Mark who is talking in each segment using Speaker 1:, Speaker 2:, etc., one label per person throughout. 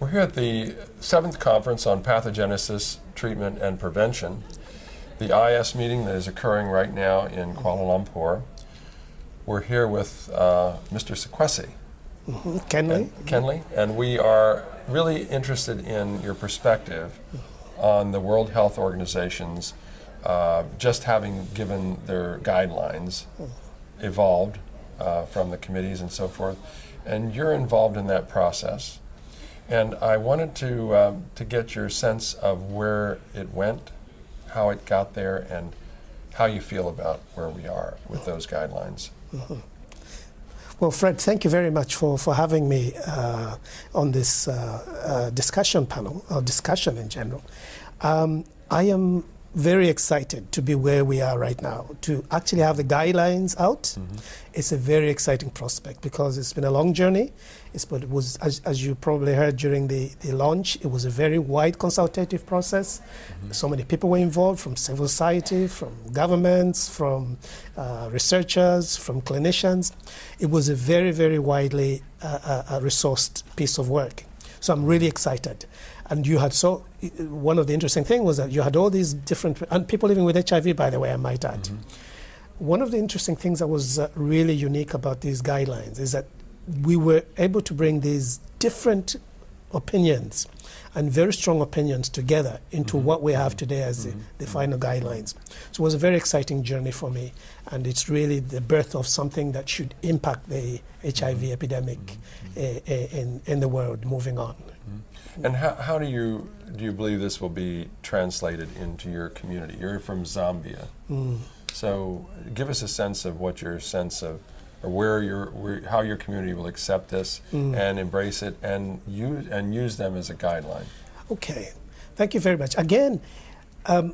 Speaker 1: We're here at the 7th Conference on Pathogenesis, Treatment, and Prevention, the IAS meeting that is occurring right now in Kuala Lumpur. We're here with Mr. Sikwese.
Speaker 2: Kenley,
Speaker 1: and we are really interested in your perspective on the World Health Organization's just having given their guidelines, evolved from the committees and so forth, and you're involved in that process. And I wanted to get your sense of where it went, how it got there, and how you feel about where we are with those guidelines.
Speaker 2: Mm-hmm. Well, Fred, thank you very much for having me on this discussion panel, or discussion in general. I am very excited to be where we are right now, to actually have the guidelines out. Mm-hmm. It's a very exciting prospect because it's been a long journey. But it was, as you probably heard during the launch, it was a very wide consultative process. Mm-hmm. So many people were involved, from civil society, from governments, from researchers, from clinicians. It was a very, very widely resourced piece of work. So I'm really excited. And you had one of the interesting things was that you had all these different, and people living with HIV, by the way, I might add. Mm-hmm. One of the interesting things that was really unique about these guidelines is that we were able to bring these different opinions and very strong opinions together into what we have today as the final guidelines. So it was a very exciting journey for me, and it's really the birth of something that should impact the HIV epidemic in the world moving on.
Speaker 1: And how do you believe this will be translated into your community? You're from Zambia, so give us a sense of what your sense of, or how your community will accept this and embrace it and use them as a guideline.
Speaker 2: Okay, thank you very much. Again,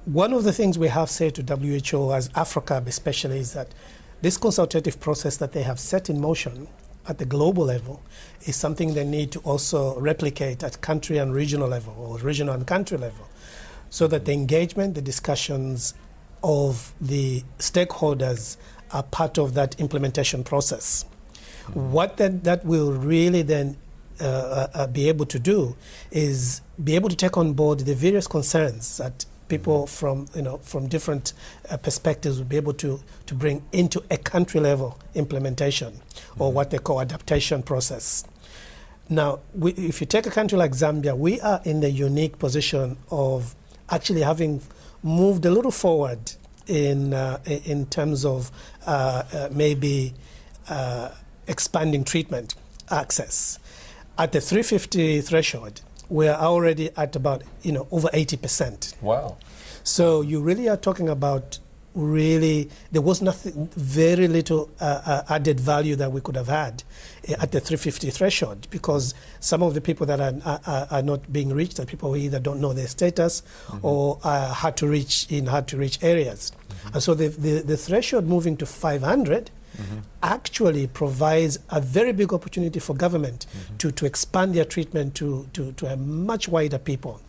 Speaker 2: one of the things we have said to WHO as Africa especially is that this consultative process that they have set in motion at the global level is something they need to also replicate at country and regional level, or regional and country level, so that the engagement, the discussions of the stakeholders are part of that implementation process. What that will really then be able to do is be able to take on board the various concerns that people from different perspectives will be able to bring into a country level implementation, or what they call adaptation process. Now, if you take a country like Zambia, we are in the unique position of actually having moved a little forward in terms of maybe expanding treatment access. At the 350 threshold, we're already at about over 80%.
Speaker 1: Wow!
Speaker 2: So you really are talking about there was very little added value that we could have had at the 350 threshold, because some of the people that are not being reached are people who either don't know their status or are hard to reach areas. And so the threshold moving to 500 actually provides a very big opportunity for government to expand their treatment to a much wider people.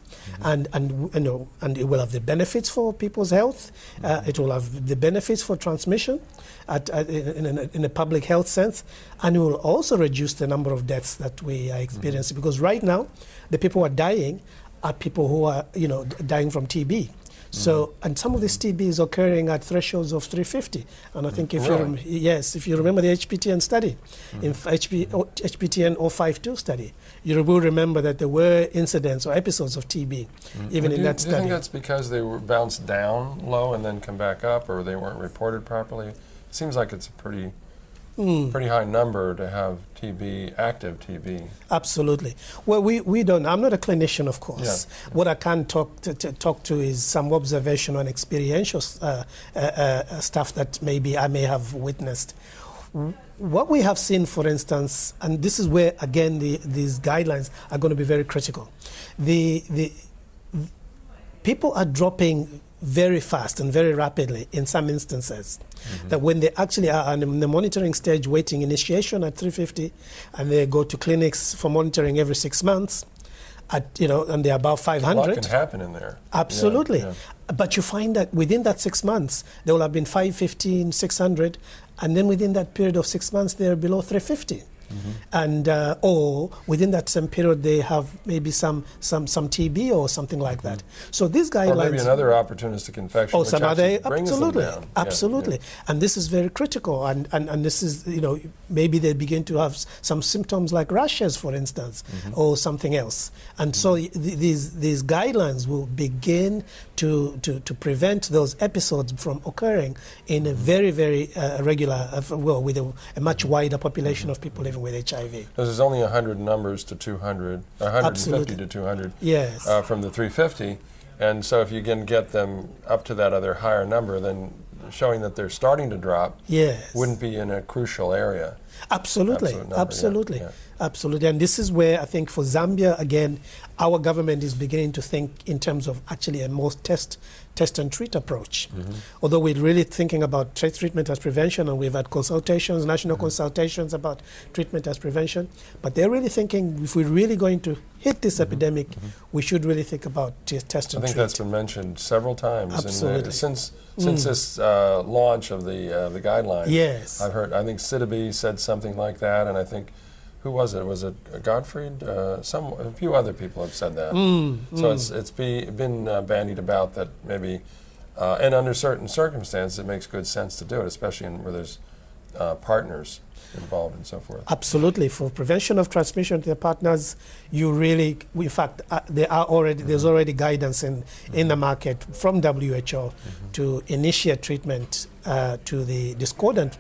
Speaker 2: And it will have the benefits for people's health. It will have the benefits for transmission in a public health sense, and it will also reduce the number of deaths that we are experiencing. Because right now, the people who are dying are people who are dying from TB. So, and some of this TB is occurring at thresholds of 350. And I think if you remember the HPTN study, in HPTN 052 study, you will remember that there were incidents or episodes of TB even in that study.
Speaker 1: Do you think that's because they were bounced down low and then come back up, or they weren't reported properly? It seems like it's a pretty high number to have TB, active TB.
Speaker 2: Absolutely. Well, we don't. I'm not a clinician, of course. Yeah. What I can talk to is some observational and experiential stuff that maybe I may have witnessed. What we have seen, for instance, and this is where again these guidelines are going to be very critical. The people are dropping very fast and very rapidly in some instances, that when they actually are in the monitoring stage waiting initiation at 350, and they go to clinics for monitoring every 6 months, and they're about 500.
Speaker 1: A lot can happen in there.
Speaker 2: Absolutely.
Speaker 1: Yeah.
Speaker 2: But you find that within that 6 months, there will have been 515, 600, and then within that period of 6 months, they're below 350. and or within that same period they have maybe some TB or something like that. So these guidelines,
Speaker 1: or maybe another opportunistic infection,
Speaker 2: or
Speaker 1: which
Speaker 2: some other,
Speaker 1: actually brings them down.
Speaker 2: absolutely, and this is very critical. And this is, maybe they begin to have some symptoms like rashes, for instance, or something else. And so these guidelines will begin to prevent those episodes from occurring in a very, very regular, with a much wider population of people living with HIV.
Speaker 1: Because there's only 100 numbers to 200, 150
Speaker 2: Absolutely.
Speaker 1: to 200
Speaker 2: Yes.
Speaker 1: from the 350. And so if you can get them up to that other higher number, then showing that they're starting to drop
Speaker 2: Yes.
Speaker 1: wouldn't be in a crucial area.
Speaker 2: Absolutely,
Speaker 1: Absolute number,
Speaker 2: absolutely,
Speaker 1: yeah.
Speaker 2: absolutely. And this is where I think for Zambia, again, our government is beginning to think in terms of actually a more test and treat approach. Although we're really thinking about treatment as prevention, and we've had consultations, national consultations about treatment as prevention, but they're really thinking if we're really going to hit this epidemic, we should really think about test and treat.
Speaker 1: I think that's been mentioned several times.
Speaker 2: Absolutely.
Speaker 1: Since this launch of the guidelines.
Speaker 2: Yes.
Speaker 1: I've heard, I think Sikwese said something like that, and I think, who was it? Was it Gottfried? A few other people have said that. So it's been bandied about that maybe, and under certain circumstances, it makes good sense to do it, especially where there's partners involved and so forth.
Speaker 2: Absolutely. For prevention of transmission to the partners, in fact, there's already guidance in the market from WHO to initiate treatment to the discordant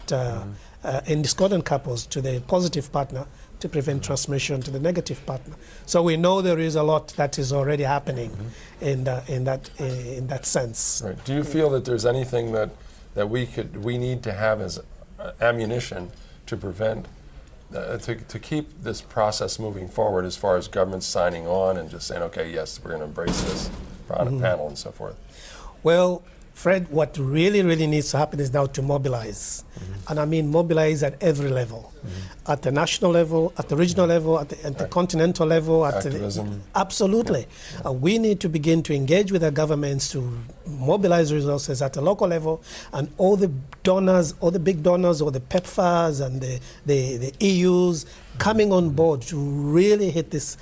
Speaker 2: in discordant couples to the positive partner to prevent transmission to the negative partner. So we know there is a lot that is already happening in that sense.
Speaker 1: Right. Do you feel that there's anything that we need to have as ammunition to prevent, to keep this process moving forward, as far as governments signing on and just saying, okay, yes, we're going to embrace this on a panel and so forth?
Speaker 2: Well, Fred, what really, really needs to happen is now to mobilize. And I mean mobilize at every level. At the national level, at the regional level, at the continental level. Absolutely. We need to begin to engage with our governments to mobilize resources at the local level, and all the donors, all the big donors, all the PEPFARs and the EUs coming on board to really hit this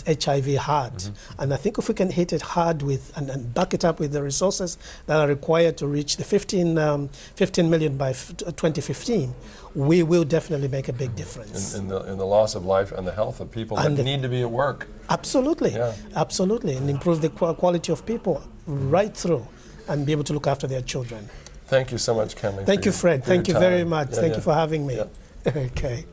Speaker 2: HIV hard. And I think if we can hit it hard and back it up with the resources that are required to reach the 15 million by 2015, we will definitely make a big difference.
Speaker 1: In the loss of life and the health of people that need to be at work.
Speaker 2: Absolutely, absolutely, and improve the quality of people right through and be able to look after their children.
Speaker 1: Thank you so much, Kenley.
Speaker 2: Thank you, Fred. Thank you very much. Thank you for having me.
Speaker 1: Yeah.
Speaker 2: Okay.